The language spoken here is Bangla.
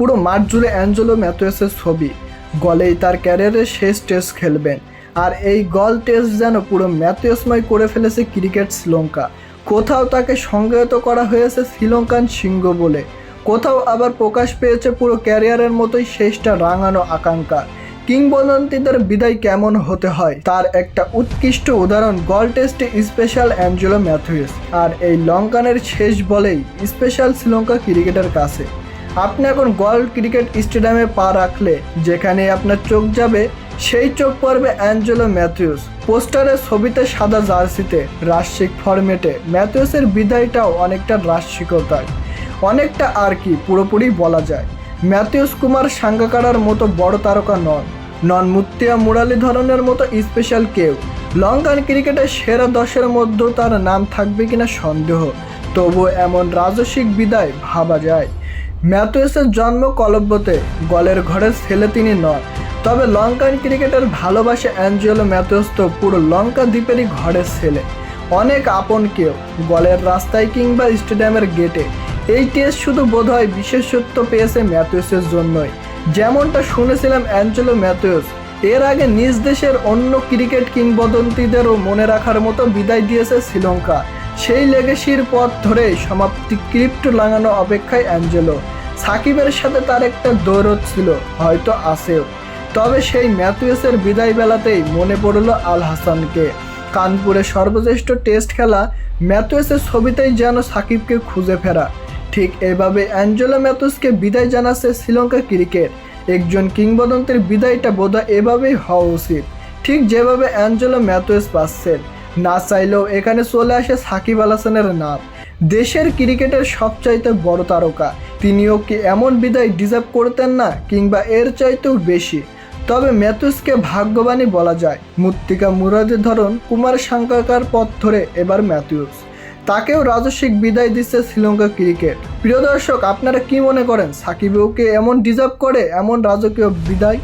পুরো মাঠ জুড়ে অ্যাঞ্জেলো ম্যাথুয়েসের ছবি। গলেই তার ক্যারিয়ারের শেষ টেস্ট খেলবেন। আর এই গল টেস্ট যেন পুরো ম্যাথুয়েসময় করে ফেলেছে ক্রিকেট শ্রীলঙ্কা। কোথাও তাকে সংজ্ঞায়িত করা হয়েছে শ্রীলঙ্কান সিংহ বলে, কোথাও আবার প্রকাশ পেয়েছে পুরো ক্যারিয়ারের মতোই শেষটা রাঙানো আকাঙ্ক্ষা। কিংবদন্তিদের বিদায় কেমন হতে হয় তার একটা উৎকৃষ্ট উদাহরণ গল টেস্টে স্পেশাল অ্যাঞ্জেলো ম্যাথুয়েস। আর এই লঙ্কানের শেষ বলেই স্পেশাল শ্রীলঙ্কা ক্রিকেটের কাছে। আপনি এখন গল ক্রিকেট স্টেডিয়ামে পা রাখলে যেখানে আপনার চোখ যাবে সেই চোখ পড়বে অ্যাঞ্জেলো ম্যাথুয়েস। পোস্টারের ছবিতে সাদা জার্সিতে রাশিক ফরম্যাটে ম্যাথুয়েসের বিদায়টাও অনেকটা রাশিকতায়, অনেকটা আর কি পুরোপুরি বলা যায়। ম্যাথিউস কুমার সাঙ্গাকারার মতো বড় তারকা নন মুত্তিয়া মুরালি ধরনের মতো স্পেশাল কেউ। লঙ্কান ক্রিকেটের সেরা 10-এর মধ্যেও তার নাম থাকবে কিনা সন্দেহ, তবু এমন রাজস্বিক বিদায় ভাবা যায়। ম্যাথুয়েসের জন্ম কলম্বোতে, গলের ঘরের ছেলে তিনি নন, তবে লঙ্কান ক্রিকেটের ভালোবাসে অ্যাঞ্জেলো ম্যাথুয়েস তো পুরো লঙ্কা দ্বীপেরই ঘরের ছেলে, অনেক আপন কেউ। গলের রাস্তায় কিংবা স্টেডিয়ামের গেটে এই টেস্ট শুধু বোধহয় বিশেষত্ব পেয়েছে ম্যাথুয়েসের জন্যই। যেমনটা শুনেছিলাম অ্যাঞ্জেলো ম্যাথুয়েস এর আগে নিজ দেশের অন্য ক্রিকেট কিংবদন্তিদেরও মনে রাখার মতো বিদায় দিয়েছে শ্রীলঙ্কা। সেই লেগেসির পথ ধরে সমাপ্তি ক্রিপ্ট লাগানো অপেক্ষায় অ্যাঞ্জেলো। সাকিবের সাথে তার একটা দৌড় ছিল, হয়তো আছেও, তবে সেই ম্যাথুয়েসের বিদায় বেলাতেই মনে পড়ল আল হাসানকে। কানপুরে সর্বশ্রেষ্ঠ টেস্ট খেলা ম্যাথুয়েসের ছবিতেই যেন সাকিবকে খুঁজে ফেরা। ঠিক এভাবে অ্যাঞ্জেলো ম্যাথুয়েসকে বিদায় জানাচ্ছে শ্রীলঙ্কা ক্রিকেট। একজন কিংবদন্তির বিদায়টা বোধহয় এভাবেই হওয়া উচিত, ঠিক যেভাবে অ্যাঞ্জেলো ম্যাথুয়েস পাচ্ছেন। না চাইলেও এখানে চলে আসে সাকিব আল হাসানের নাম, দেশের ক্রিকেটের সবচাইতে বড় তারকা। তিনিও কি এমন বিদায় ডিজার্ভ করতেন না, কিংবা এর চাইতেও বেশি? তবে ম্যাথুয়েসকে ভাগ্যবানই বলা যায়। মৃত্তিকা মুরালি ধরন কুমার সাঙ্গাকারার পথ ধরে এবার ম্যাথুয়েস, তাকেও রাজস্বিক বিদায় দিচ্ছে শ্রীলঙ্কা ক্রিকেট। প্রিয় দর্শক, আপনারা কি মনে করেন সাকিবও কি এমন ডিজার্ভ করে এমন রাজকীয় বিদায়?